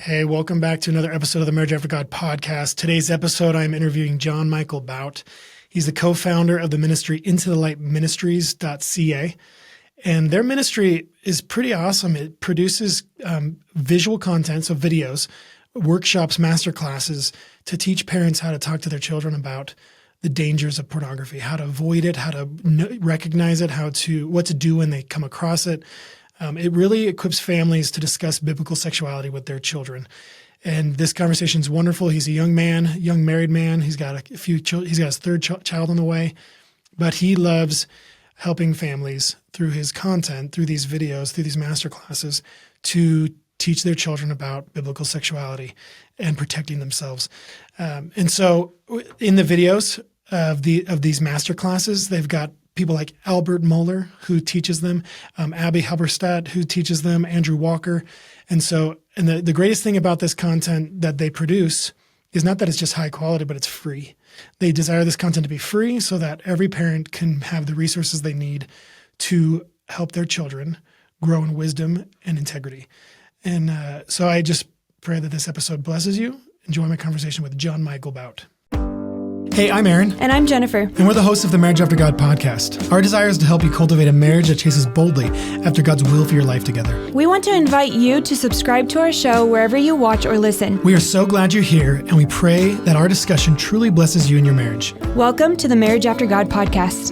Hey, welcome back to another episode of the Marriage After God podcast. Today's episode, I'm interviewing John-Michael Bout. He's the co-founder of the ministry Into the Light Ministries.ca. And their ministry is pretty awesome. It produces visual content, so videos, workshops, masterclasses to teach parents how to talk to their children about the dangers of pornography, how to avoid it, how to recognize it, what to do when they come across it. It really equips families to discuss biblical sexuality with their children. And this conversation is wonderful. He's a young man, young married man. He's got a few children. He's got his third child on the way, but he loves helping families through his content, through these videos, through these masterclasses, to teach their children about biblical sexuality and protecting themselves. And so in the videos of these masterclasses, they've got people like Albert Mohler, who teaches them, Abby Halberstadt, who teaches them, Andrew Walker. And the greatest thing about this content that they produce is not that it's just high quality, but it's free. They desire this content to be free so that every parent can have the resources they need to help their children grow in wisdom and integrity. And so I just pray that this episode blesses you. Enjoy my conversation with John-Michael Bout. Hey, I'm Aaron. And I'm Jennifer. And we're the hosts of the Marriage After God podcast. Our desire is to help you cultivate a marriage that chases boldly after God's will for your life together. We want to invite you to subscribe to our show wherever you watch or listen. We are so glad you're here, and we pray that our discussion truly blesses you in your marriage. Welcome to the Marriage After God podcast.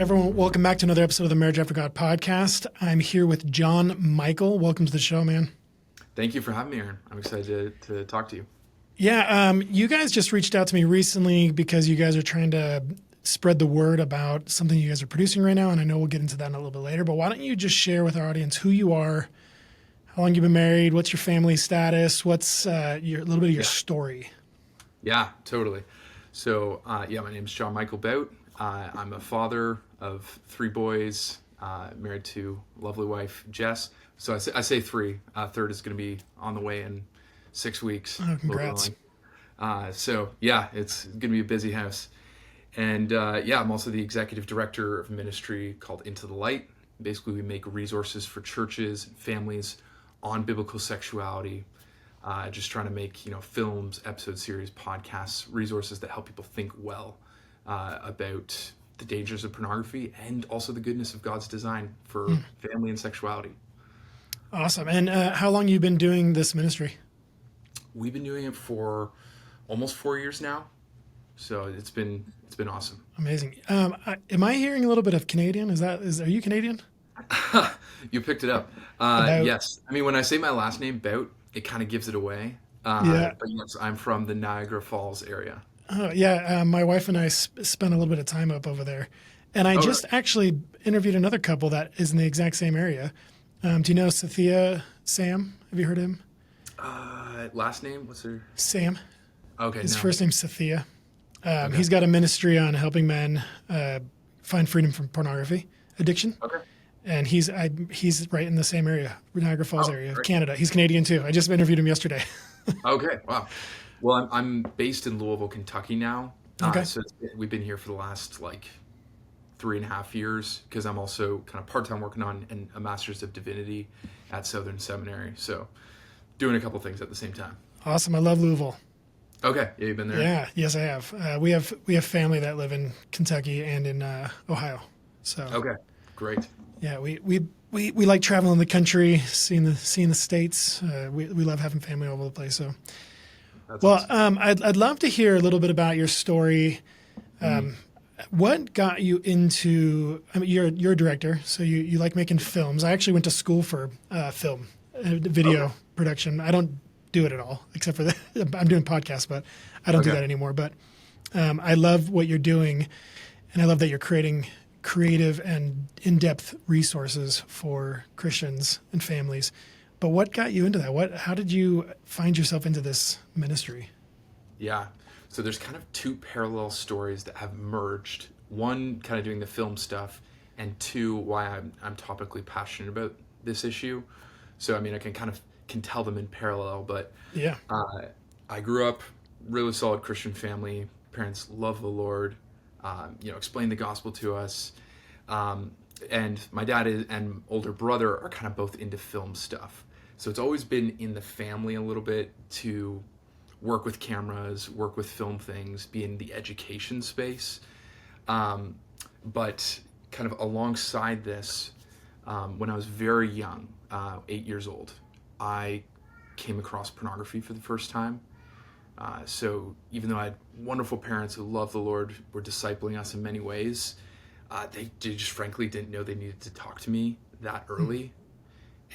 Everyone, welcome back to another episode of the Marriage After God podcast. I'm here with John-Michael. Welcome to the show, man. Thank you for having me, Aaron. I'm excited to talk to you. Yeah, you guys just reached out to me recently because you guys are trying to spread the word about something you guys are producing right now, and I know we'll get into that in a little bit later, but why don't you just share with our audience who you are, how long you've been married, what's your family status, what's a little bit of your story? Yeah, totally. So, my name is John-Michael Bout. I'm a father of 3 boys, married to a lovely wife, Jess. So I say 3. Third is going to be on the way in 6 weeks. Oh, congrats. It's going to be a busy house. And I'm also the executive director of a ministry called Into the Light. Basically, we make resources for churches and families on biblical sexuality, just trying to make, films, episode series, podcasts, resources that help people think well about the dangers of pornography and also the goodness of God's design for family and sexuality. Awesome. And how long have you been doing this ministry? We've been doing it for almost 4 years now. So it's been awesome. Amazing. Am I hearing a little bit of Canadian? Are you Canadian? You picked it up. Yes. I mean, when I say my last name, Bout, it kind of gives it away. But yes, I'm from the Niagara Falls area. Oh, yeah. My wife and I spent a little bit of time up over there. And I actually interviewed another couple that is in the exact same area. Do you know Sathya Sam? Have you heard of him? Last name? What's her? Sam. Okay. His first name's Sathya. He's got a ministry on helping men find freedom from pornography addiction. Okay. And he's right in the same area, Niagara Falls area of Canada. He's Canadian too. I just interviewed him yesterday. Okay. Wow. Well, I'm based in Louisville, Kentucky now. Okay. So we've been here for the last 3.5 years because I'm also kind of part-time working on a Master's of Divinity at Southern Seminary. So doing a couple things at the same time. Awesome. I love Louisville. Okay. Yeah, you've been there? Yeah. Yes, I have. We have family that live in Kentucky and in Ohio. So. Okay. Great. Yeah. We like traveling the country, seeing the States. We love having family all over the place. So. That's awesome. I'd love to hear a little bit about your story. What got you into? I mean, you're a director, so you like making films. I actually went to school for film, video production. I don't do it at all, except for I'm doing podcasts, but I don't do that anymore. But I love what you're doing, and I love that you're creating creative and in-depth resources for Christians and families. But what got you into that? How did you find yourself into this ministry? Yeah. So there's kind of 2 parallel stories that have merged. One, kind of doing the film stuff, and 2, why I'm topically passionate about this issue. So, I mean, I can tell them in parallel, but yeah, I grew up really solid Christian family. Parents love the Lord, explain the gospel to us. and my dad and older brother are kind of both into film stuff. So it's always been in the family a little bit to work with cameras, work with film things, be in the education space. But kind of alongside this, when I was very young, 8 years old, I came across pornography for the first time. So even though I had wonderful parents who loved the Lord, were discipling us in many ways, they just frankly didn't know they needed to talk to me that early.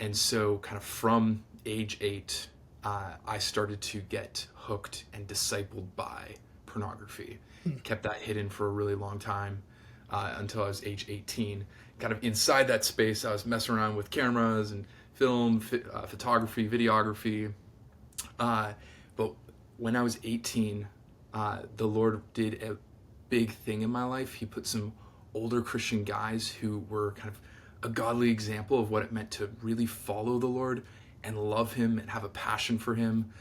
And so kind of from age 8, I started to get hooked and discipled by pornography. Kept that hidden for a really long time until I was age 18. Kind of inside that space, I was messing around with cameras and film, photography, videography. But when I was 18, the Lord did a big thing in my life. He put some older Christian guys who were kind of a godly example of what it meant to really follow the Lord and love him and have a passion for him,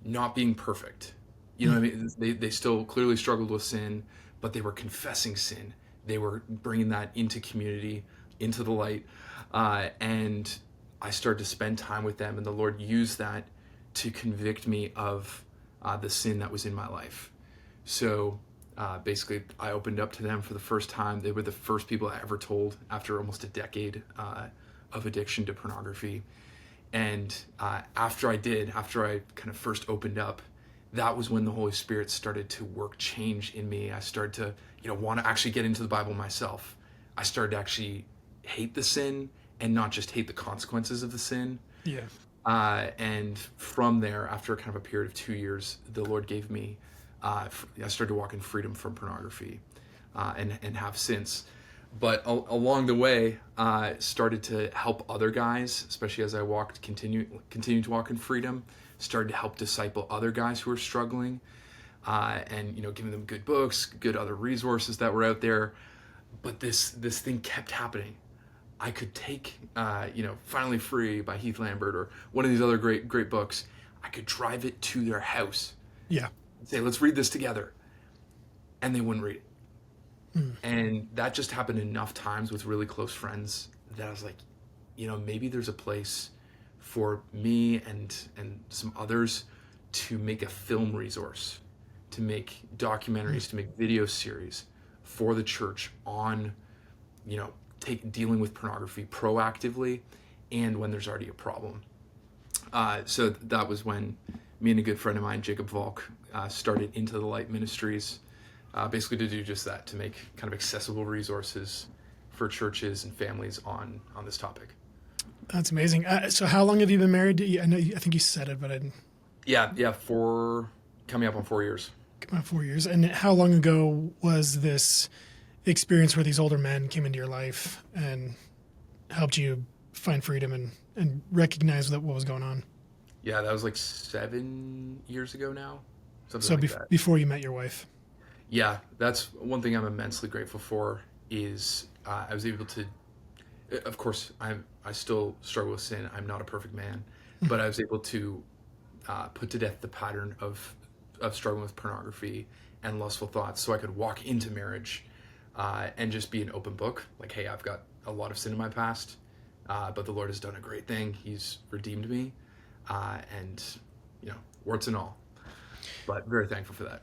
not being perfect. You know what I mean? They still clearly struggled with sin, but they were confessing sin. They were bringing that into community, into the light. And I started to spend time with them, and the Lord used that to convict me of the sin that was in my life. So basically, I opened up to them for the first time. They were the first people I ever told after almost a decade of addiction to pornography. And after I kind of first opened up, that was when the Holy Spirit started to work change in me. I started to, want to actually get into the Bible myself. I started to actually hate the sin and not just hate the consequences of the sin. Yeah. And from there, after kind of a period of 2 years, the Lord gave me, I started to walk in freedom from pornography, and have since. But along the way, started to help other guys, especially as I continued to walk in freedom. Started to help disciple other guys who were struggling, and giving them good books, good other resources that were out there. But this thing kept happening. I could take, Finally Free by Heath Lambert or one of these other great books. I could drive it to their house. Yeah. And say, let's read this together. And they wouldn't read it. And that just happened enough times with really close friends that I was like, maybe there's a place for me and some others to make a film resource, to make documentaries, to make video series for the church on, dealing with pornography proactively and when there's already a problem. So that was when me and a good friend of mine, Jacob Volk, started Into the Light Ministries, basically to do just that, to make kind of accessible resources for churches and families on this topic. That's amazing. So how long have you been married? I think you said it, but I didn't. Yeah, coming up on 4 years. About 4 years. And how long ago was this experience where these older men came into your life and helped you find freedom and recognize what was going on? Yeah, that was like 7 years ago now. So before you met your wife? Yeah, that's one thing I'm immensely grateful for is I was able to, of course, I still struggle with sin. I'm not a perfect man, but I was able to put to death the pattern of struggling with pornography and lustful thoughts, so I could walk into marriage and just be an open book. Like, hey, I've got a lot of sin in my past, but the Lord has done a great thing. He's redeemed me, and warts and all. But very thankful for that.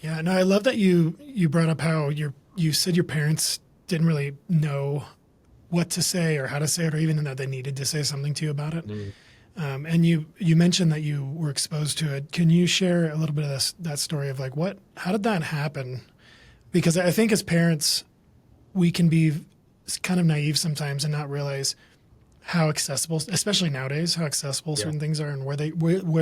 Yeah, no, I love that you brought up how you said your parents didn't really know what to say or how to say it, or even that they needed to say something to you about it. And you mentioned that you were exposed to it. Can you share a little bit of that story of how did that happen? Because I think as parents, we can be kind of naive sometimes and not realize how accessible, especially nowadays, how accessible certain things are and where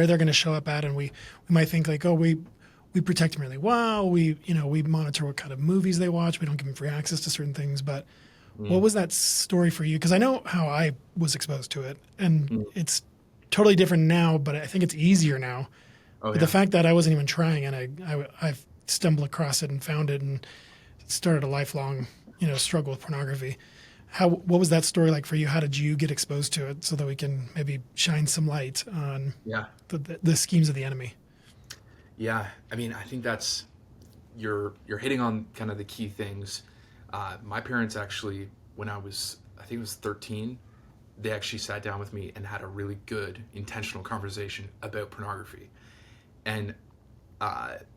they're going to show up at. And we might think we protect them really well. We monitor what kind of movies they watch. We don't give them free access to certain things. But what was that story for you? Because I know how I was exposed to it, and it's totally different now, but I think it's easier now. But the fact that I wasn't even trying, and I stumbled across it and found it and started a lifelong, struggle with pornography. What was that story like for you? How did you get exposed to it so that we can maybe shine some light on the schemes of the enemy? Yeah, I mean, I think that's you're hitting on kind of the key things. My parents actually when I think it was 13, they actually sat down with me and had a really good intentional conversation about pornography. And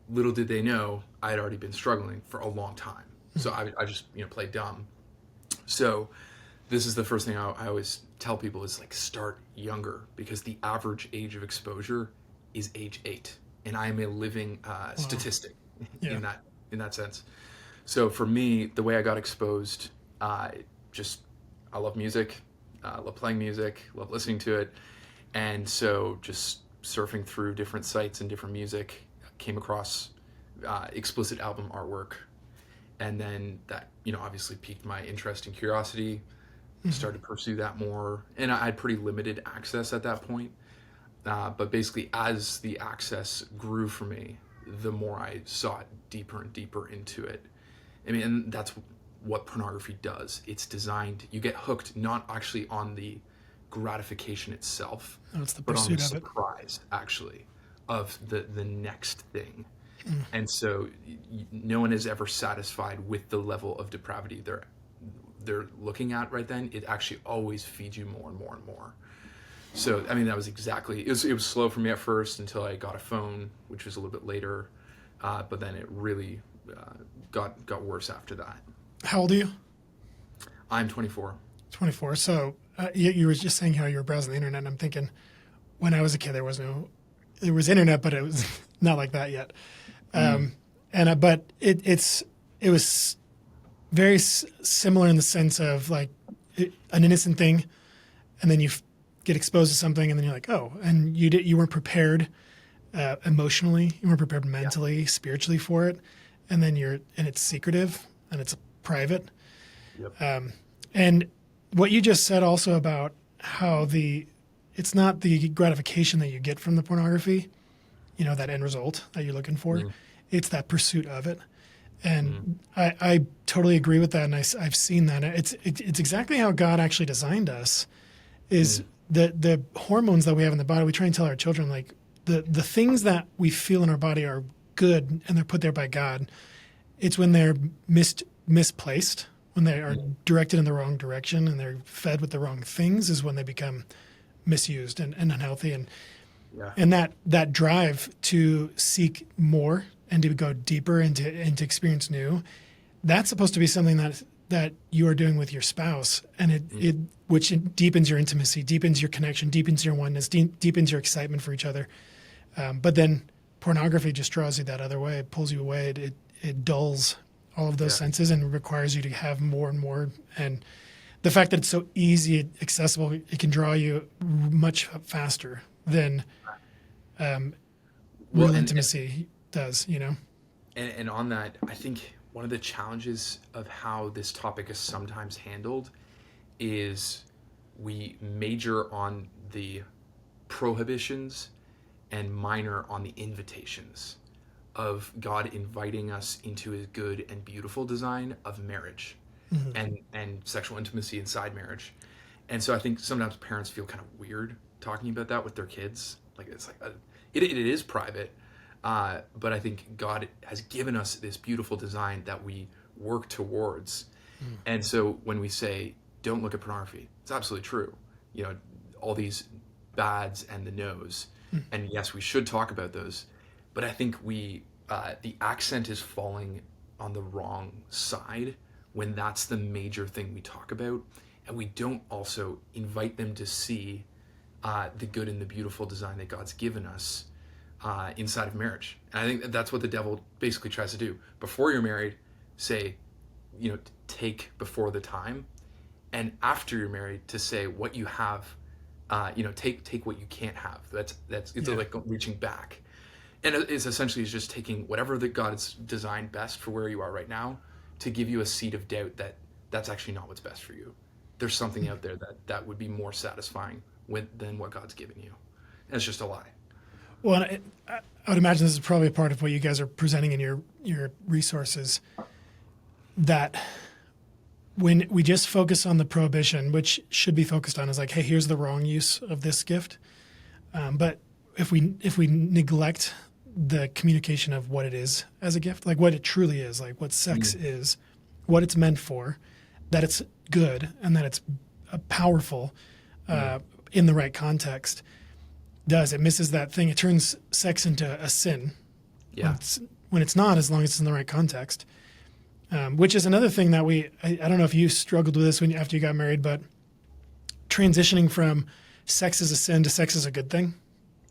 little did they know I had already been struggling for a long time. So I just, played dumb. So this is the first thing I always tell people is like start younger, because the average age of exposure is age 8. And I am a living statistic in that sense. So for me, the way I got exposed, I love music, love playing music, love listening to it. And so just surfing through different sites and different music, came across explicit album artwork. And then that, obviously piqued my interest and curiosity, started to pursue that more. And I had pretty limited access at that point. But basically, as the access grew for me, the more I sought deeper and deeper into it. I mean, and that's what pornography does. It's designed, you get hooked not actually on the gratification itself, but on the surprise, actually, of the next thing. And so no one is ever satisfied with the level of depravity they're looking at right then. It actually always feeds you more and more and more. So, I mean, that was exactly, it was slow for me at first until I got a phone, which was a little bit later. But then it really got worse after that. How old are you? I'm 24. 24. So you were just saying how you were browsing the internet, and I'm thinking, when I was a kid, there was internet, but it was not like that yet. But it was very similar in the sense of like an innocent thing, and then you get exposed to something, and then you're like, oh, and you weren't prepared emotionally, you weren't prepared mentally, spiritually for it, and then it's secretive and it's private. Yep. And what you just said also about how it's not the gratification that you get from the pornography, that end result that you're looking for. It's that pursuit of it. And I totally agree with that. And I've seen that. It's exactly how God actually designed us, is the hormones that we have in the body. We try and tell our children, like, the things that we feel in our body are good and they're put there by God. It's when they're misplaced, when they are directed in the wrong direction and they're fed with the wrong things, is when they become misused and unhealthy. And that drive to seek more and to go deeper and to experience new, that's supposed to be something that you are doing with your spouse, and which deepens your intimacy, deepens your connection, deepens your oneness, deepens your excitement for each other. But then pornography just draws you that other way. It pulls you away. It dulls all of those senses and requires you to have more and more. And the fact that it's so easy, accessible, it can draw you much faster than real intimacy does, And on that, I think one of the challenges of how this topic is sometimes handled is we major on the prohibitions and minor on the invitations of God inviting us into his good and beautiful design of marriage and sexual intimacy inside marriage. And so I think sometimes parents feel kind of weird talking about that with their kids. Like, it's like, it is private. But I think God has given us this beautiful design that we work towards. And so when we say, don't look at pornography, it's absolutely true. All these bads and the no's. And yes, we should talk about those. But I think the accent is falling on the wrong side when that's the major thing we talk about. And we don't also invite them to see the good and the beautiful design that God's given us inside of marriage. And I think that's what the devil basically tries to do. Before you're married, say, take before the time. And after you're married, to say what you have, take what you can't have. It's like reaching back. And it's essentially just taking whatever that God has designed best for where you are right now to give you a seed of doubt that that's actually not what's best for you. There's something out there that would be more satisfying than what God's given you. And it's just a lie. Well, I would imagine this is probably a part of what you guys are presenting in your resources, that when we just focus on the prohibition, which should be focused on, is like, hey, here's the wrong use of this gift. But if we neglect the communication of what it is as a gift, like what it truly is, like what sex is, what it's meant for, that it's good and that it's powerful in the right context, it misses that thing. It turns sex into a sin when it's not, as long as it's in the right context. Which is another thing that I don't know if you struggled with this after you got married, but transitioning from sex as a sin to sex as a good thing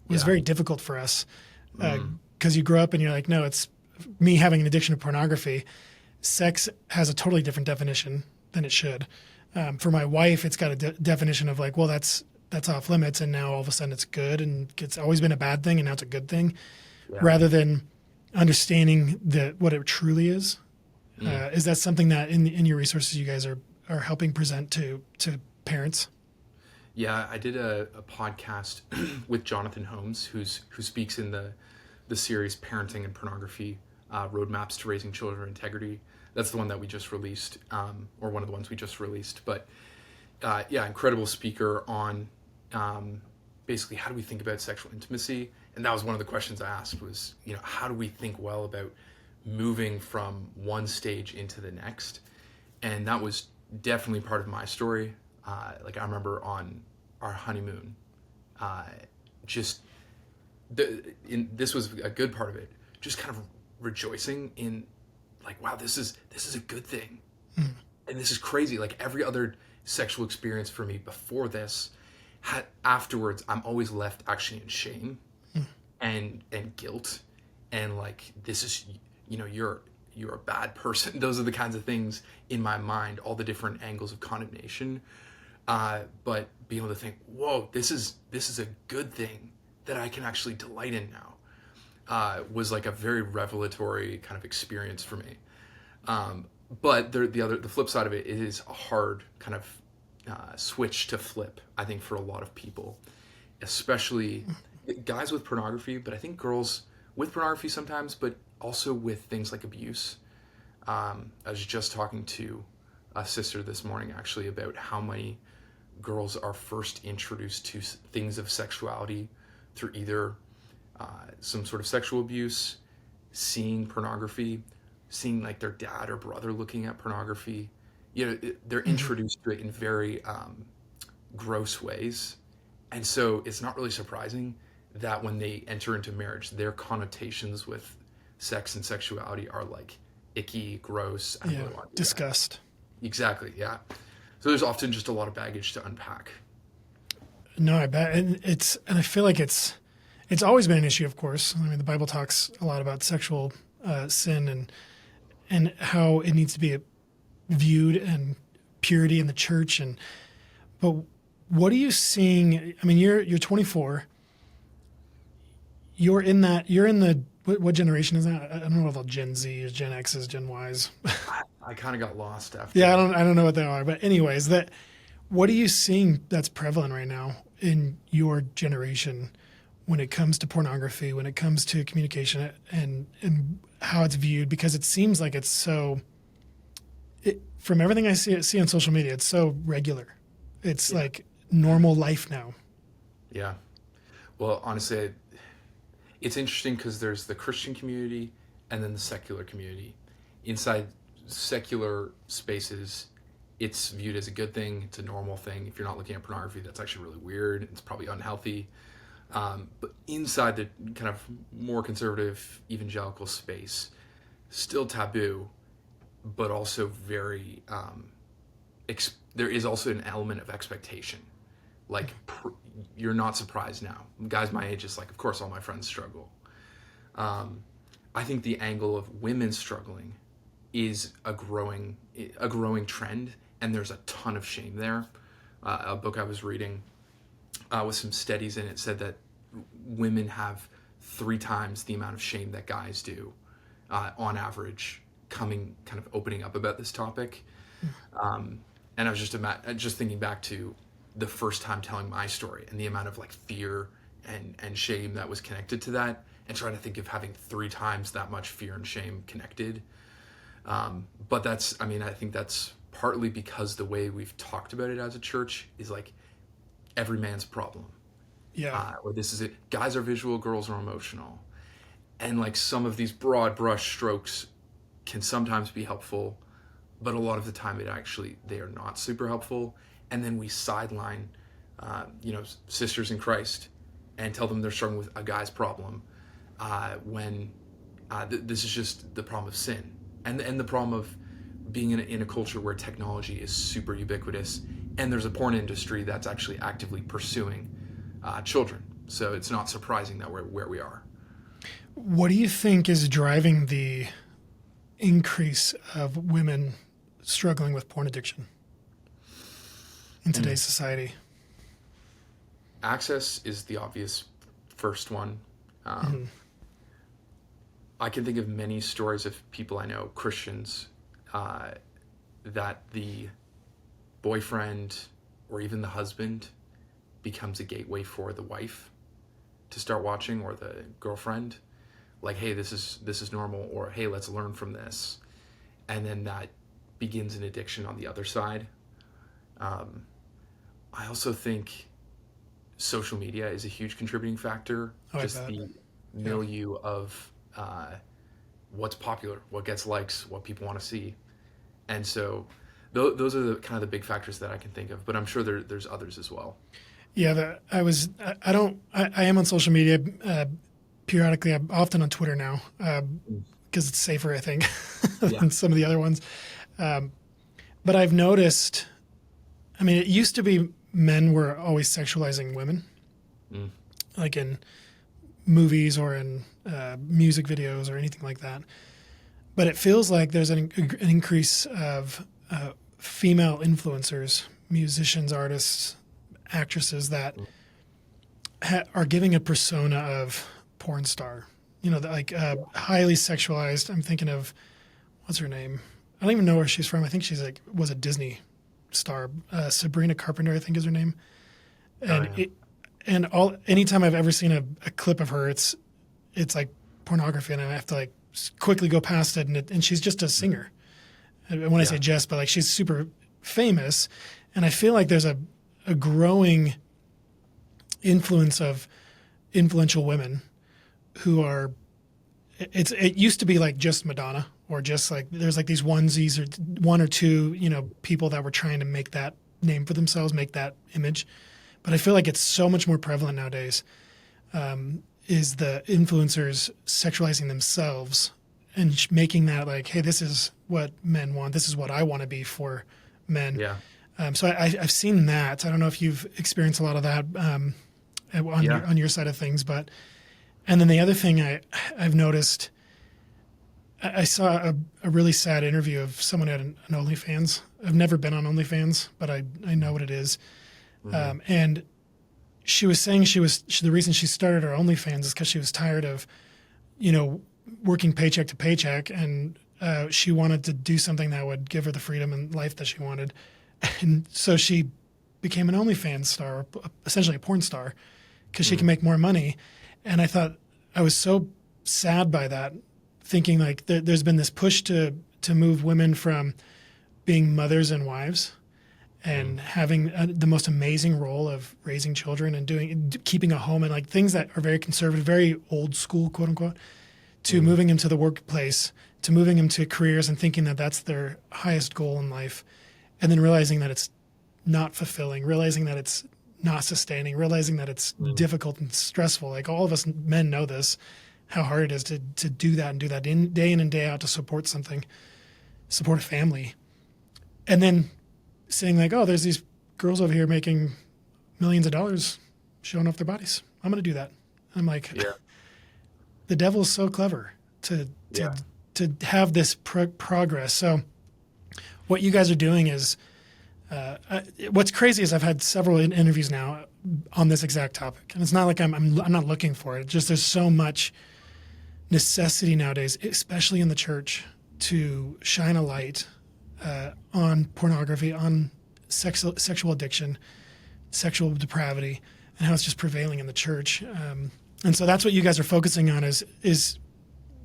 was very difficult for us. Because you grow up and you're like, no, it's me having an addiction to pornography. Sex has a totally different definition than it should. For my wife, it's got a definition of like, well, that's off limits, and now all of a sudden it's good, and it's always been a bad thing, and now it's a good thing, rather than understanding what it truly is. Is that something that in your resources you guys are helping present to parents? Yeah, I did a podcast with Jonathan Holmes, who speaks in the series Parenting and Pornography, Roadmaps to Raising Children of Integrity. That's the one that we just released, or one of the ones we just released. But incredible speaker on basically how do we think about sexual intimacy. And that was one of the questions I asked was, how do we think well about moving from one stage into the next? And that was definitely part of my story. I remember on our honeymoon, this was a good part of it, just kind of rejoicing in like, wow, this is a good thing. And this is crazy. Like every other sexual experience for me before this, afterwards, I'm always left actually in shame and guilt. And like, this is, you're a bad person. Those are the kinds of things in my mind, all the different angles of condemnation. But being able to think, whoa, this is a good thing that I can actually delight in now, was like a very revelatory kind of experience for me. But the flip side of it is a hard kind of switch to flip, I think, for a lot of people, especially guys with pornography, but I think girls with pornography sometimes, but also with things like abuse. I was just talking to a sister this morning actually about how many girls are first introduced to things of sexuality through either some sort of sexual abuse, seeing pornography, seeing like their dad or brother looking at pornography. They're introduced to it in very gross ways. And so it's not really surprising that when they enter into marriage, their connotations with sex and sexuality are like icky, gross. I don't really want to do disgust. That. Exactly, yeah. So there's often just a lot of baggage to unpack. No, I bet. And I feel like it's always been an issue, of course. I mean, the Bible talks a lot about sexual sin and how it needs to be viewed, and purity in the church. But what are you seeing? I mean, you're 24. You're in the what generation is that? I don't know about Gen Z, or Gen X's, Gen Y's. I kind of got lost after. Yeah, I don't know what they are. But anyways, what are you seeing that's prevalent right now in your generation when it comes to pornography, when it comes to communication, and how it's viewed? Because it seems like it's so, from everything I see on social media, it's so regular. It's like normal life now. Yeah. Well, honestly, it's interesting because there's the Christian community and then the secular community. Inside secular spaces, it's viewed as a good thing. It's a normal thing. If you're not looking at pornography, that's actually really weird. It's probably unhealthy. But inside the kind of more conservative evangelical space, still taboo, but also very, there is also an element of expectation. Like, you're not surprised now. Guys my age, is like, of course, all my friends struggle. I think the angle of women struggling is a growing trend, and there's a ton of shame there. A book I was reading with some studies in it said that women have 3 times the amount of shame that guys do on average, opening up about this topic. And I was just thinking back to the first time telling my story and the amount of like fear and shame that was connected to that, and trying to think of having 3 times that much fear and shame connected. But I think that's partly because the way we've talked about it as a church is like every man's problem. Yeah. Or this is it. Guys are visual, girls are emotional. And like some of these broad brush strokes can sometimes be helpful, but a lot of the time they are not super helpful. And then we sideline, sisters in Christ and tell them they're struggling with a guy's problem when this is just the problem of sin and the problem of being in a culture where technology is super ubiquitous, and there's a porn industry that's actually actively pursuing children. So it's not surprising that we're where we are. What do you think is driving the increase of women struggling with porn addiction in today's society? Access is the obvious first one. I can think of many stories of people I know, Christians, that the boyfriend or even the husband becomes a gateway for the wife to start watching, or the girlfriend. Like, hey, this is normal, or hey, let's learn from this. And then that begins an addiction on the other side. I also think social media is a huge contributing factor. Just the milieu of what's popular, what gets likes, what people want to see. And so those are the kind of the big factors that I can think of, but I'm sure there's others as well. Yeah, I am on social media periodically. I'm often on Twitter now because it's safer, I think, than some of the other ones. But I've noticed, it used to be men were always sexualizing women, like in movies or in music videos or anything like that. But it feels like there's an increase of female influencers, musicians, artists, actresses that are giving a persona of porn star, highly sexualized. I'm thinking of, what's her name? I don't even know where she's from. I think she's was a Disney star. Sabrina Carpenter, I think is her name. And anytime I've ever seen a clip of her, it's like pornography, and I have to quickly go past it. And she's just a singer. And when I say just, but she's super famous, and I feel like there's a growing influence of influential women who are. It used to be just Madonna, or just there's these onesies or one or two people that were trying to make that name for themselves, make that image. But I feel like it's so much more prevalent nowadays, is the influencers sexualizing themselves and making that hey, this is what men want. This is what I want to be for men. Yeah. So I've seen that. I don't know if you've experienced a lot of that on your side of things. And then the other thing I've noticed, I saw a really sad interview of someone at an OnlyFans. I've never been on OnlyFans, but I know what it is. Mm-hmm. And she was saying the reason she started her OnlyFans is because she was tired of, working paycheck to paycheck, and she wanted to do something that would give her the freedom and life that she wanted. And so she became an OnlyFans star, essentially a porn star, because she can make more money. And I thought, I was so sad by that, thinking there's been this push to move women from being mothers and wives and having the most amazing role of raising children and keeping a home and things that are very conservative, very old school, quote unquote, to moving them to the workplace, to moving them to careers and thinking that that's their highest goal in life. And then realizing that it's not fulfilling, realizing that it's not sustaining, realizing that it's difficult and stressful. All of us men know this, how hard it is to do that and do that day in and day out to support something, support a family. And then saying oh, there's these girls over here making millions of dollars showing off their bodies. I'm going to do that. I'm the devil is so clever to have this progress. So what you guys are doing is, what's crazy is I've had several interviews now on this exact topic, and it's not like I'm not looking for it. It's just there's so much necessity nowadays, especially in the church, to shine a light on pornography, on sexual addiction, sexual depravity, and how it's just prevailing in the church. And so that's what you guys are focusing on is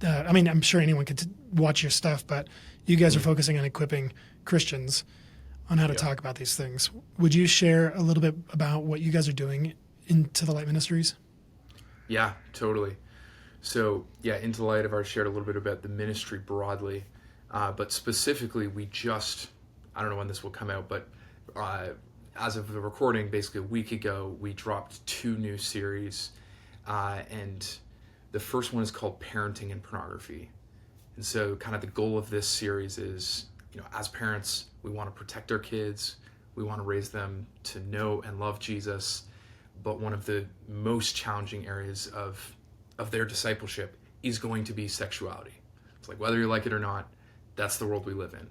I'm sure anyone could watch your stuff, but you guys are focusing on equipping Christians on how to talk about these things. Would you share a little bit about what you guys are doing Into the Light Ministries? Yeah, totally. So Into the Light, I've already shared a little bit about the ministry broadly. But specifically, I don't know when this will come out, but as of the recording, basically a week ago, we dropped 2 new series. And the first one is called Parenting and Pornography. And so kind of the goal of this series is, as parents, we want to protect our kids. We want to raise them to know and love Jesus. But one of the most challenging areas of their discipleship is going to be sexuality. It's like, whether you like it or not, that's the world we live in.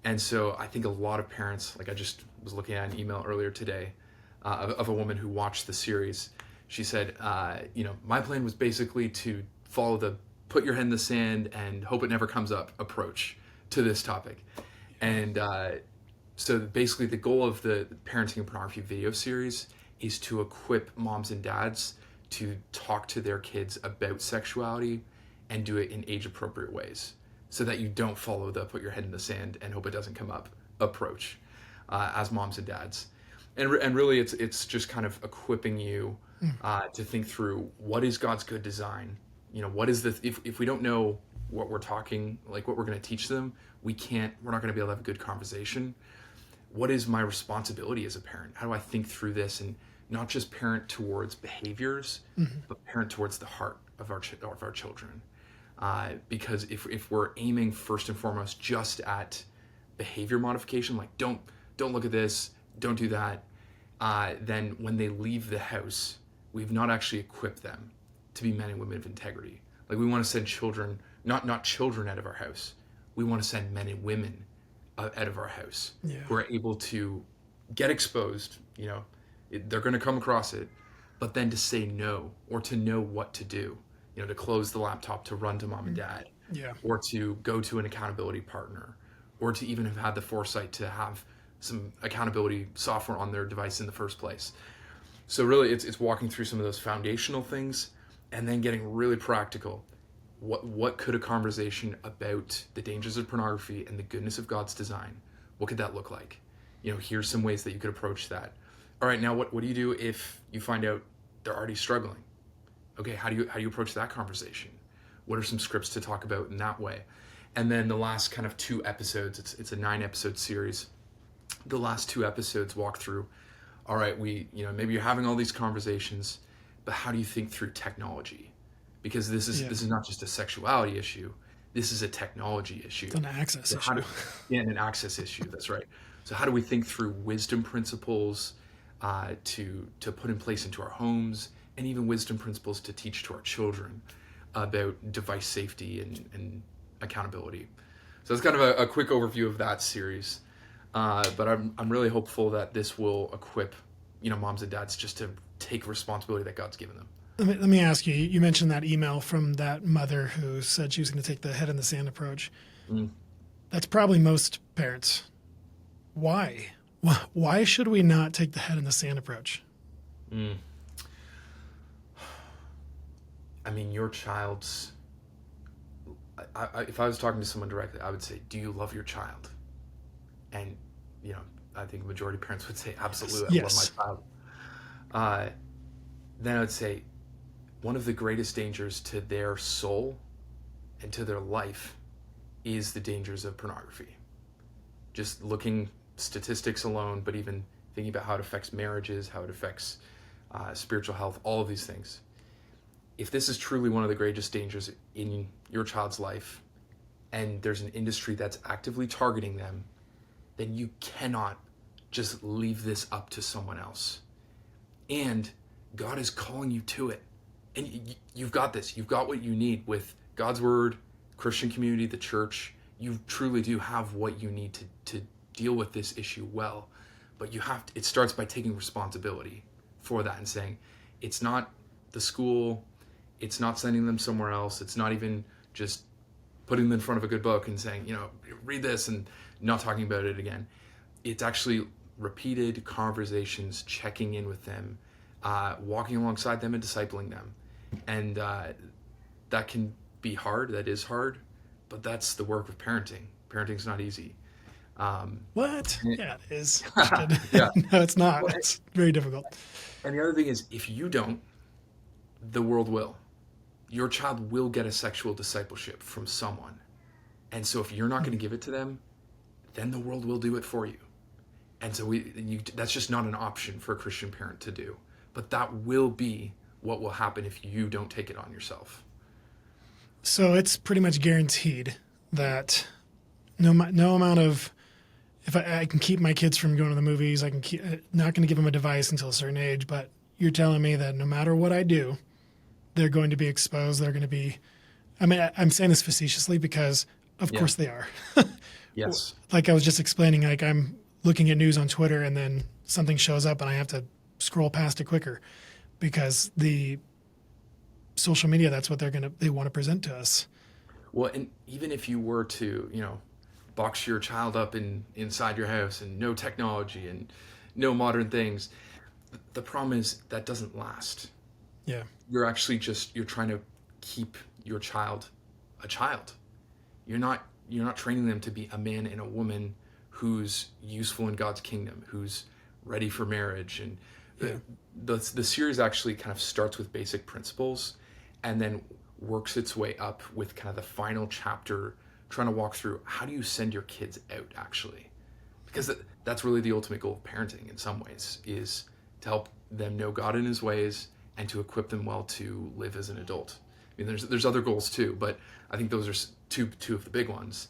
And so I think a lot of parents, like I just was looking at an email earlier today of a woman who watched the series. She said, my plan was basically to follow the put your head in the sand and hope it never comes up approach to this topic. And so basically the goal of the Parenting and Pornography video series is to equip moms and dads to talk to their kids about sexuality and do it in age-appropriate ways, so that you don't follow the put your head in the sand and hope it doesn't come up approach as moms and dads. And really it's just kind of equipping you to think through, what is God's good design? What is this? If we don't know what we're talking, like what we're going to teach them, we're not going to be able to have a good conversation. What is my responsibility as a parent? How do I think through this and not just parent towards behaviors, but parent towards the heart of our children? Because if we're aiming first and foremost just at behavior modification, like don't look at this, don't do that, then when they leave the house, we've not actually equipped them to be men and women of integrity. Like, we want to send children, not children out of our house. We want to send men and women out of our house who are able to get exposed. They're going to come across it, but then to say no, or to know what to do. To close the laptop, to run to mom and dad, or to go to an accountability partner, or to even have had the foresight to have some accountability software on their device in the first place. So really, it's walking through some of those foundational things, and then getting really practical. What could a conversation about the dangers of pornography and the goodness of God's design, what could that look like? Here's some ways that you could approach that. All right, now what do you do if you find out they're already struggling? Okay, how do you approach that conversation? What are some scripts to talk about in that way? And then the last kind of 2 episodes, it's a 9-episode series. The last 2 episodes walk through, all right, maybe you're having all these conversations, but how do you think through technology? Because this is not just a sexuality issue. This is a technology issue. It's an access issue. An access issue. That's right. So how do we think through wisdom principles to put in place into our homes, and even wisdom principles to teach to our children about device safety and accountability? So that's kind of a quick overview of that series. But I'm really hopeful that this will equip moms and dads just to take responsibility that God's given them. Let me ask you, you mentioned that email from that mother who said she was going to take the head in the sand approach. That's probably most parents. Why? Why should we not take the head in the sand approach? I mean, your child's... if I was talking to someone directly, I would say, do you love your child? And, I think majority of parents would say, absolutely, I love my child. Then I would say, one of the greatest dangers to their soul and to their life is the dangers of pornography. Just looking statistics alone, but even thinking about how it affects marriages, how it affects spiritual health, all of these things. If this is truly one of the greatest dangers in your child's life, and there's an industry that's actively targeting them, then you cannot just leave this up to someone else. And God is calling you to it. And you've got this. You've got what you need with God's word, Christian community, the church. You truly do have what you need to deal with this issue well. But it starts by taking responsibility for that and saying, it's not the school, it's not sending them somewhere else, it's not even just putting them in front of a good book and saying, read this and not talking about it again. It's actually repeated conversations, checking in with them, walking alongside them and discipling them. And that can be hard, that is hard, but that's the work of parenting. Parenting's not easy. What? Yeah, it is. Yeah. No, it's not. It's very difficult. And the other thing is, if you don't, the world will. Your child will get a sexual discipleship from someone. And so if you're not going to give it to them, then the world will do it for you. And so that's just not an option for a Christian parent to do. But that will be what will happen if you don't take it on yourself. So it's pretty much guaranteed that no amount of, if I can keep my kids from going to the movies, I can keep, not going to give them a device until a certain age, but you're telling me that no matter what I do, they're going to be exposed. They're going to be, I mean, I'm saying this facetiously because of course they are. Yes. Like I was just explaining, like I'm looking at news on Twitter and then something shows up and I have to scroll past it quicker because the social media, that's what they want to present to us. Well, and even if you were to, box your child up inside your house and no technology and no modern things, the problem is that doesn't last. Yeah. You're trying to keep your child a child. You're not training them to be a man and a woman who's useful in God's kingdom, who's ready for marriage. And the series actually kind of starts with basic principles and then works its way up with kind of the final chapter, trying to walk through how do you send your kids out actually, because that's really the ultimate goal of parenting in some ways, is to help them know God in his ways and to equip them well to live as an adult. I mean, there's other goals too, but I think those are two of the big ones.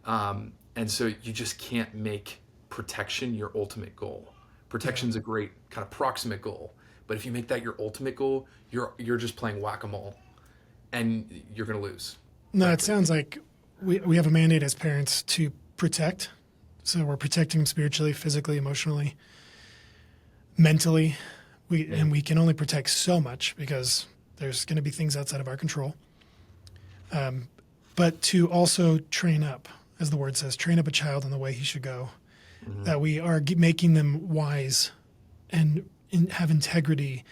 And so you just can't make protection your ultimate goal. Protection's a great kind of proximate goal, but if you make that your ultimate goal, you're just playing whack-a-mole, and you're going to lose. No, frankly. It sounds like we have a mandate as parents to protect. So we're protecting them spiritually, physically, emotionally, mentally. And we can only protect so much because there's going to be things outside of our control. But to also train up, as the word says, train up a child in the way he should go, that we are making them wise and have integrity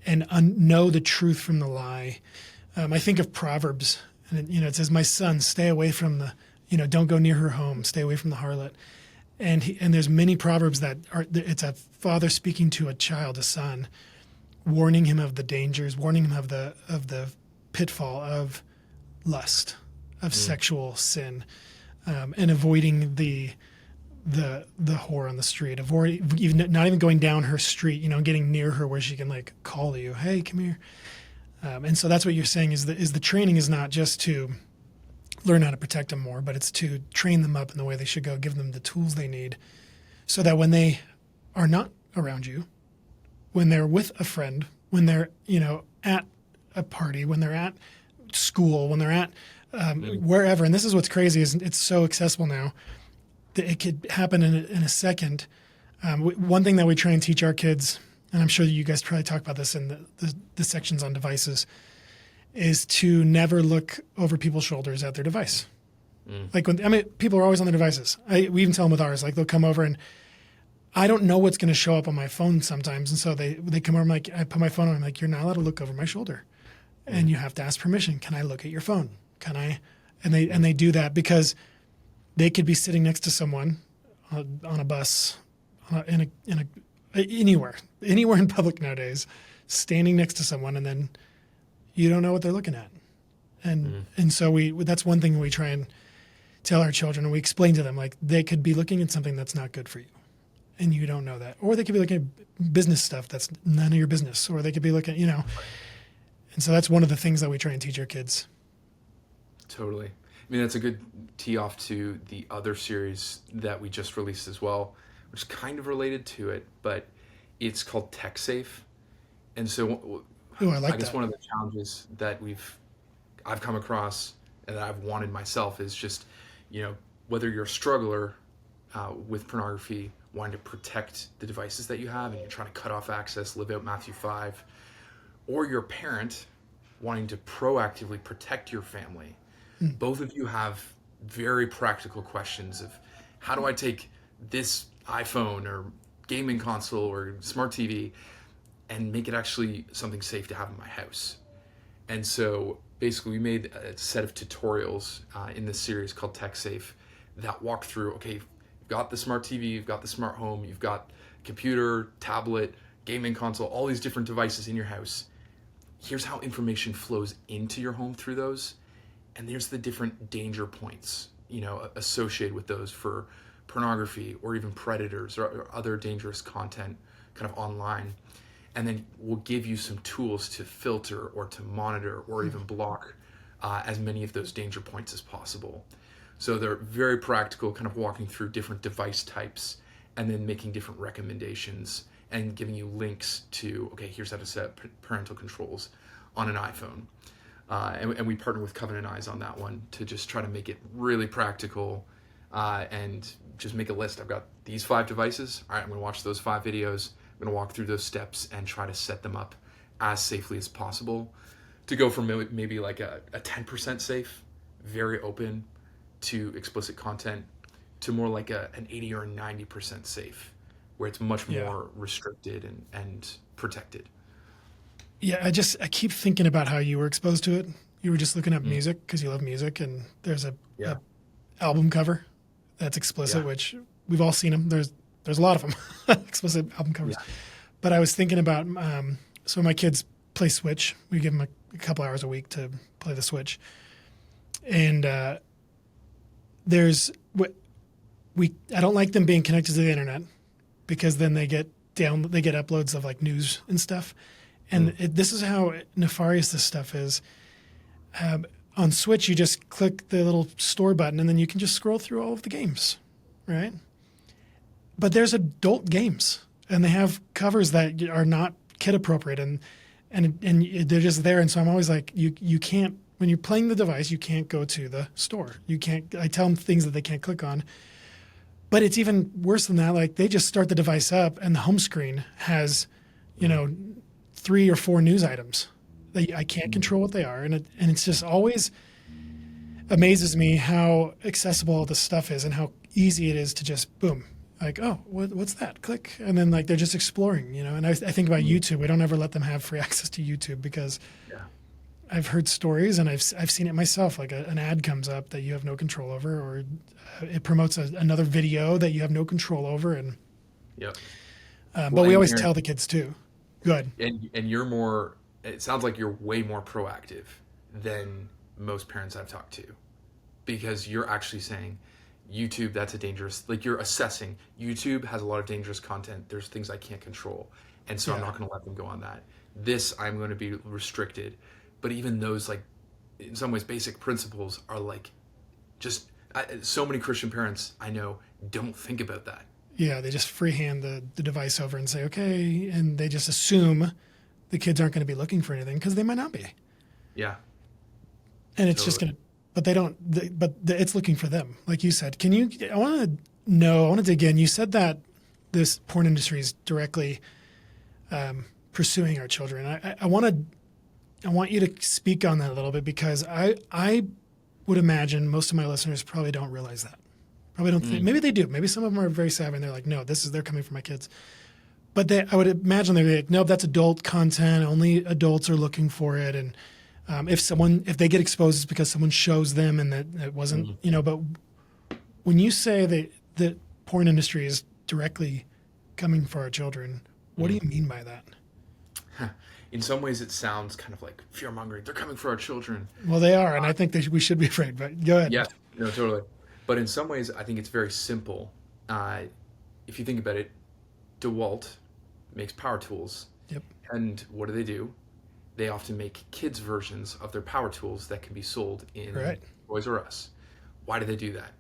and know the truth from the lie. I think of Proverbs, and it says, "My son, stay away from the, don't go near her home, stay away from the harlot." And there's many Proverbs that it's a father speaking to a child, a son, warning him of the dangers, warning him of the pitfall of lust, of sexual sin, and avoiding the whore on the street, not even going down her street, getting near her where she can like call you, "Hey, come here." And so that's what you're saying is the training is not just to learn how to protect them more, but it's to train them up in the way they should go, give them the tools they need so that when they are not around you, when they're with a friend, when they're, at a party, when they're at school, when they're at wherever, and this is what's crazy is it's so accessible now that it could happen in a second. One thing that we try and teach our kids, and I'm sure you guys probably talk about this in the sections on devices, is to never look over people's shoulders at their device. Like people are always on their devices. We even tell them with ours, like they'll come over and I don't know what's going to show up on my phone sometimes. And so they come over, I put my phone on, I'm like, "You're not allowed to look over my shoulder. And you have to ask permission. Can I look at your phone? Can I?" And they do that because they could be sitting next to someone on a bus, anywhere in public nowadays, standing next to someone, and then you don't know what they're looking at. And so that's one thing we try and tell our children, and we explain to them, like they could be looking at something that's not good for you and you don't know that. Or they could be looking at business stuff that's none of your business, or they could be looking, And so that's one of the things that we try and teach our kids. Totally. I mean, that's a good tee off to the other series that we just released as well, which is kind of related to it, but it's called Tech Safe. And so I guess one of the challenges that I've come across and that I've wanted myself is just, whether you're a struggler with pornography, wanting to protect the devices that you have and you're trying to cut off access, live out Matthew 5, or you're a parent wanting to proactively protect your family. Both of you have very practical questions of how do I take this iPhone or gaming console or smart TV and make it actually something safe to have in my house. And so basically we made a set of tutorials in this series called Tech Safe that walk through, okay, you've got the smart TV, you've got the smart home, you've got computer, tablet, gaming console, all these different devices in your house. Here's how information flows into your home through those. And there's the different danger points associated with those for pornography or even predators or other dangerous content kind of online. And then we'll give you some tools to filter or to monitor or even block as many of those danger points as possible. So they're very practical, kind of walking through different device types and then making different recommendations and giving you links to, okay, here's how to set parental controls on an iPhone. And we partner with Covenant Eyes on that one to just try to make it really practical and just make a list. I've got these 5 devices. All right, I'm going to watch those 5 videos. I'm going to walk through those steps and try to set them up as safely as possible to go from maybe like a 10% safe, very open to explicit content, to more like an 80 or a 90% safe, where it's much more restricted and protected. Yeah, I keep thinking about how you were exposed to it. You were just looking up music because you love music, and there's a album cover that's explicit, which we've all seen them. There's a lot of them, explicit album covers. Yeah. But I was thinking about, so my kids play Switch. We give them a couple hours a week to play the Switch. And I don't like them being connected to the internet, because then they get uploads of like news and stuff. And this is how nefarious this stuff is. On Switch, you just click the little store button and then you can just scroll through all of the games, right? But there's adult games, and they have covers that are not kid appropriate, and they're just there. And so I'm always like, you can't, when you're playing the device, you can't go to the store. You can't. I tell them things that they can't click on. But it's even worse than that. Like, they just start the device up, and the home screen has, 3 or 4 news items. I can't control what they are, and it's just always amazes me how accessible all this stuff is and how easy it is to just boom. Like, oh, what's that? Click. And then like they're just exploring, And I think about YouTube. We don't ever let them have free access to YouTube, because I've heard stories and I've seen it myself. Like an ad comes up that you have no control over, or it promotes another video that you have no control over. And but we always tell the kids too. Good. And you're more. It sounds like you're way more proactive than most parents I've talked to, because you're actually saying, YouTube, that's a dangerous, like you're assessing, YouTube has a lot of dangerous content. There's things I can't control. And so I'm not going to let them go on that. This, I'm going to be restricted. But even those, like, in some ways, basic principles are like, so many Christian parents I know don't think about that. Yeah, they just freehand the device over and say, okay, and they just assume the kids aren't going to be looking for anything, because they might not be. Yeah. And it's just going to, but they don't, it's looking for them. Like you said, I want to dig in. You said that this porn industry is directly pursuing our children. I want you to speak on that a little bit, because I would imagine most of my listeners probably don't realize that. Probably don't think, maybe they do. Maybe some of them are very savvy and they're like, no, they're coming for my kids. But I would imagine they're like, no, that's adult content. Only adults are looking for it. And if they get exposed, it's because someone shows them, and that it wasn't, But when you say that the porn industry is directly coming for our children, what do you mean by that? In some ways, it sounds kind of like fear-mongering. They're coming for our children. Well, they are, and I think we should be afraid. But go ahead. Yeah, no, totally. But in some ways, I think it's very simple. If you think about it, DeWalt makes power tools. Yep. And what do? They often make kids' versions of their power tools that can be sold in Toys R Us. Why do they do that?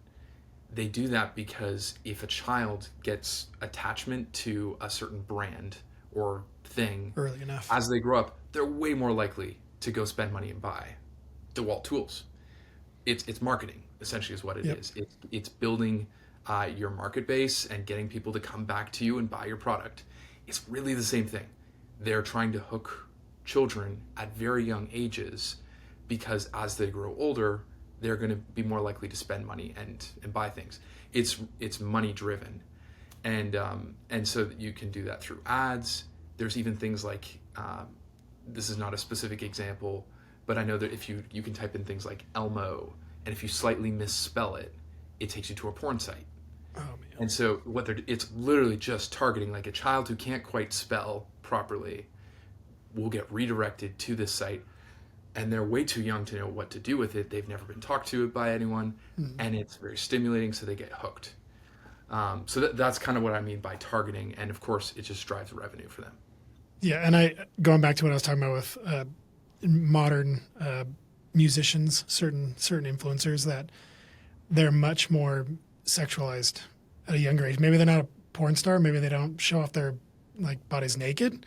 They do that because if a child gets attachment to a certain brand or thing early enough, as they grow up, they're way more likely to go spend money and buy DeWalt tools. It's marketing, essentially, is what it is. It's building your market base and getting people to come back to you and buy your product. It's really the same thing. They're trying to hook children at very young ages, because as they grow older, they're going to be more likely to spend money and buy things. It's money driven, and so you can do that through ads. There's even things like this is not a specific example, but I know that if you can type in things like Elmo, and if you slightly misspell it, it takes you to a porn site. Oh, man. And so it's literally just targeting, like, a child who can't quite spell properly will get redirected to this site. and they're way too young to know what to do with it. They've never been talked to by anyone, and it's very stimulating, so they get hooked. So that's kind of what I mean by targeting, and of course, it just drives revenue for them. Yeah, and going back to what I was talking about with modern musicians, certain influencers, that they're much more sexualized at a younger age. Maybe they're not a porn star, maybe they don't show off their like bodies naked,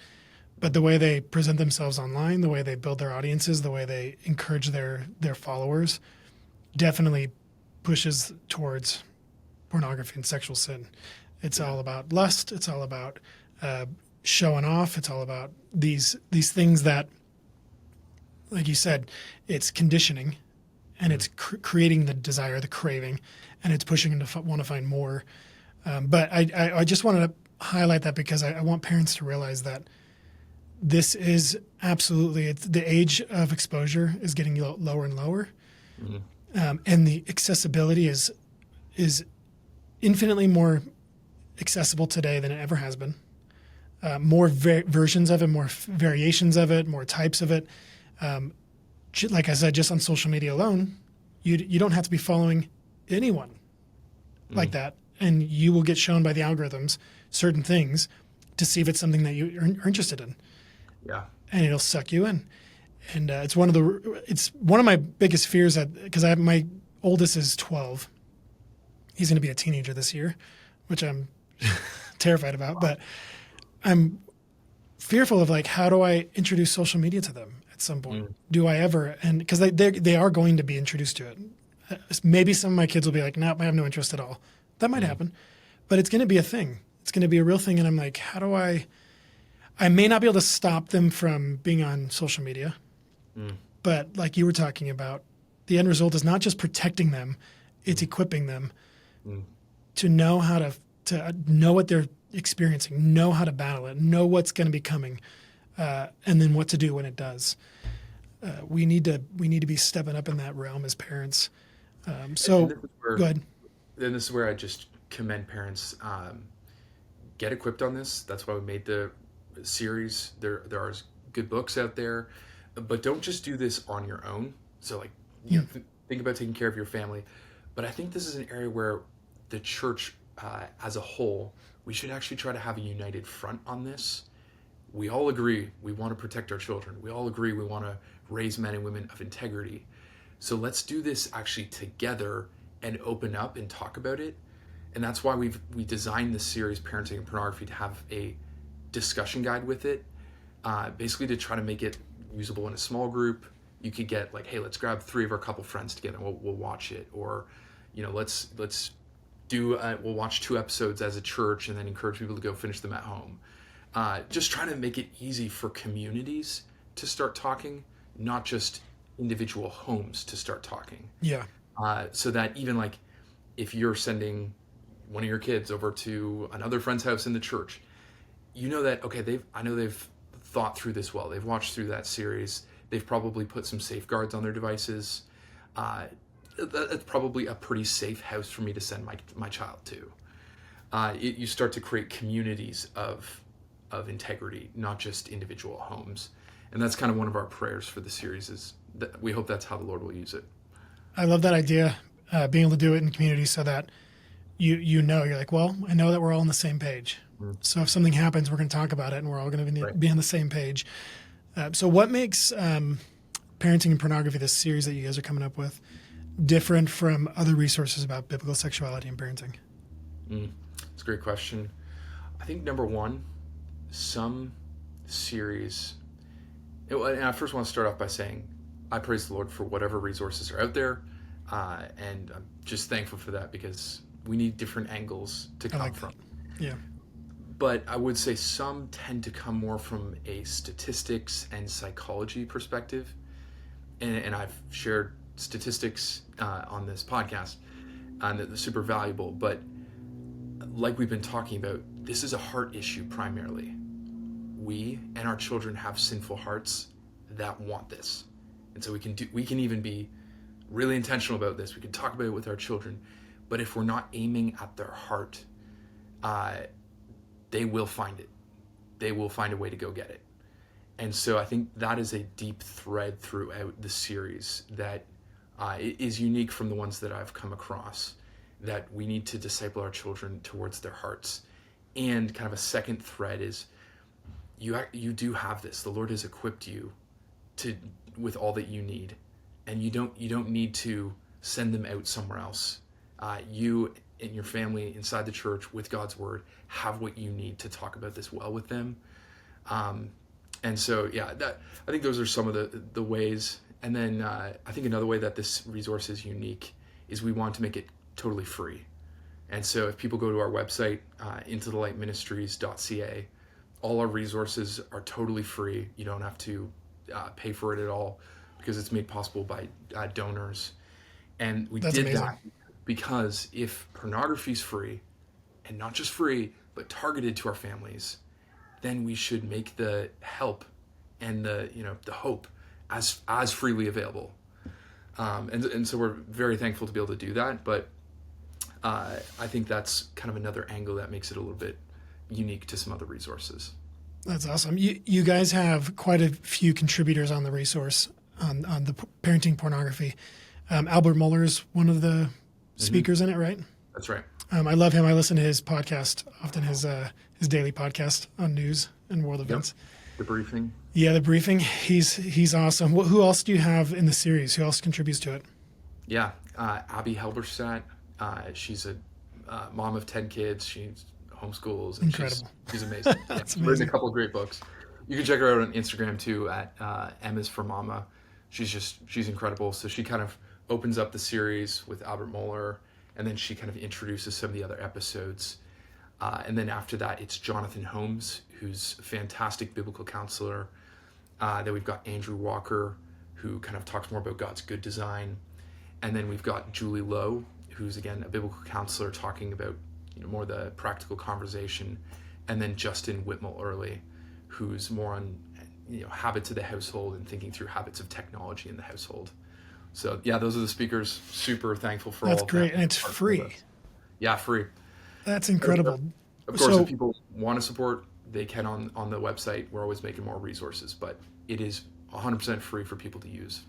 but the way they present themselves online, the way they build their audiences, the way they encourage their followers, definitely pushes towards pornography and sexual sin. It's all about lust. It's all about showing off. It's all about these things that, like you said, it's conditioning, and it's creating the desire, the craving, and it's pushing them to want to find more. But I just wanted to highlight that because I want parents to realize that this is absolutely, the age of exposure is getting lower and lower, and the accessibility is infinitely more accessible today than it ever has been. More versions of it, more variations of it, more types of it. Like I said, just on social media alone, you don't have to be following anyone like that, and you will get shown by the algorithms certain things to see if it's something that you are interested in. Yeah, and it'll suck you in. And it's one of my biggest fears, that because my oldest is 12, he's going to be a teenager this year, which I'm terrified about. But I'm fearful of, like, how do I introduce social media to them at some point? Do I ever? And because they are going to be introduced to it. Maybe some of my kids will be like, nope, I have no interest at all. That might happen, but it's going to be a thing. It's going to be a real thing. And I'm like, how do I may not be able to stop them from being on social media, but like you were talking about, the end result is not just protecting them, it's equipping them to know how to know what they're experiencing, know how to battle it, know what's going to be coming, and then what to do when it does. We need to be stepping up in that realm as parents. So go ahead. Then this is where I just commend parents. Get equipped on this. That's why we made the series. There are good books out there, but don't just do this on your own. So, like, you know, think about taking care of your family. But I think this is an area where the church as a whole, we should actually try to have a united front on this. We all agree we want to protect our children. We all agree we want to raise men and women of integrity. So let's do this actually together and open up and talk about it. And that's why we designed this series, Parenting and Pornography, to have a discussion guide with it, basically to try to make it usable in a small group. You could get, like, hey, let's grab 3 of our couple friends together and we'll watch it. Or, you know, let's do, we'll watch 2 episodes as a church and then encourage people to go finish them at home. Just trying to make it easy for communities to start talking, not just individual homes to start talking. Yeah. So that even, like, if you're sending one of your kids over to another friend's house in the church, you know that, okay, I know they've thought through this well. They've watched through that series. They've probably put some safeguards on their devices. That's probably a pretty safe house for me to send my child to. You start to create communities of integrity, not just individual homes. And that's kind of one of our prayers for the series, is that we hope that's how the Lord will use it. I love that idea, being able to do it in community so that you're like, well, I know that we're all on the same page. So if something happens, we're going to talk about it and we're all going to be on the same page. So what makes Parenting and Pornography, this series that you guys are coming up with, different from other resources about biblical sexuality and parenting? It's a great question. I think number one, some series, and I first want to start off by saying I praise the Lord for whatever resources are out there, and I'm just thankful for that, because we need different angles to come from. Yeah. But I would say some tend to come more from a statistics and psychology perspective, and I've shared statistics on this podcast, and they're super valuable. But like we've been talking about, this is a heart issue primarily. We and our children have sinful hearts that want this, and so we can even be really intentional about this. We can talk about it with our children, but if we're not aiming at their heart, they will find it. They will find a way to go get it. And so I think that is a deep thread throughout the series that is unique from the ones that I've come across, that we need to disciple our children towards their hearts. And kind of a second thread is you do have this. The Lord has equipped you with all that you need, and you don't need to send them out somewhere else. You and your family inside the church with God's word have what you need to talk about this well with them. And so, I think those are some of the ways. And then I think another way that this resource is unique is we want to make it totally free. And so if people go to our website, intothelightministries.ca, all our resources are totally free. You don't have to pay for it at all, because it's made possible by donors. And That's did amazing. That because if pornography is free, and not just free, but targeted to our families, then we should make the help and the hope as freely available. And so we're very thankful to be able to do that. But I think that's kind of another angle that makes it a little bit unique to some other resources. That's awesome. You guys have quite a few contributors on the resource on the parenting pornography. Albert Mohler's one of the speakers in it, right? That's right. I love him. I listen to his podcast, often his daily podcast on news and world events. Yep. The briefing. Yeah, the briefing. He's awesome. Who else do you have in the series? Who else contributes to it? Yeah, Abby Helberstadt. She's a mom of 10 kids. She homeschools. And incredible. She's amazing. That's amazing. Written a couple of great books. You can check her out on Instagram too at Emma's for Mama. She's incredible. So she kind of opens up the series with Albert Mohler, and then she kind of introduces some of the other episodes. And then after that, it's Jonathan Holmes, who's a fantastic biblical counselor. Then we've got Andrew Walker, who kind of talks more about God's good design. And then we've got Julie Lowe, who's, again, a biblical counselor talking about more the practical conversation. And then Justin Whitmell Early, who's more on habits of the household and thinking through habits of technology in the household. So, yeah, those are the speakers. Super thankful for all of that. That's great, and it's free. Yeah, free. That's incredible. Of course, if people want to support, they can on the website. We're always making more resources, but it is 100% free for people to use.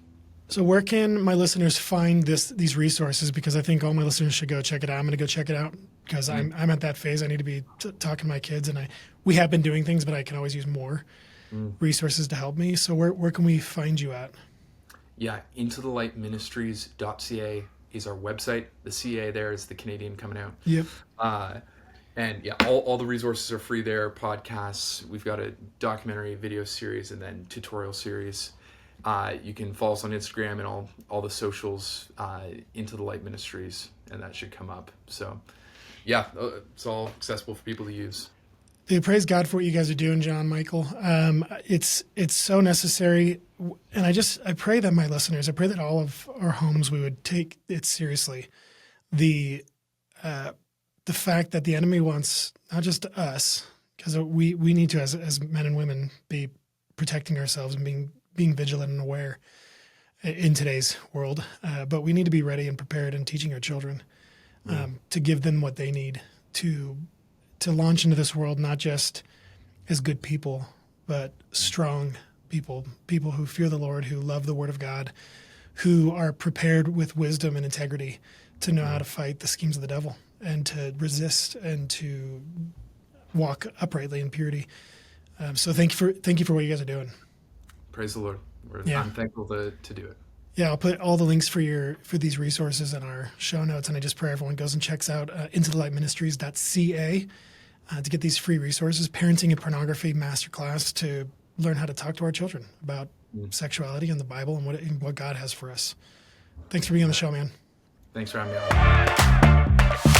So where can my listeners find these resources? Because I think all my listeners should go check it out. I'm going to go check it out because I'm at that phase. I need to be talking to my kids, and we have been doing things, but I can always use more resources to help me. So where can we find you at? Yeah, intothelightministries.ca is our website. The CA there is the Canadian coming out. Yep. And yeah, all the resources are free there. Podcasts, we've got a documentary video series and then tutorial series. You can follow us on Instagram and all the socials, Into the Light Ministries, and that should come up. So yeah, it's all accessible for people to use. Yeah, praise God for what you guys are doing, John-Michael. It's so necessary, and I pray that my listeners, I pray that all of our homes, we would take it seriously. The fact that the enemy wants not just us, because we need to, as men and women, be protecting ourselves and being vigilant and aware in today's world, but we need to be ready and prepared in teaching our children to give them what they need to launch into this world, not just as good people, but strong people who fear the Lord, who love the Word of God, who are prepared with wisdom and integrity to know how to fight the schemes of the devil and to resist and to walk uprightly in purity. So thank you for what you guys are doing. Praise the Lord. I'm thankful to do it. Yeah, I'll put all the links for these resources in our show notes, and I just pray everyone goes and checks out intothelightministries.ca to get these free resources, Parenting and Pornography Masterclass, to learn how to talk to our children about sexuality and the Bible and what God has for us. Thanks for being on the show, man. Thanks for having me on.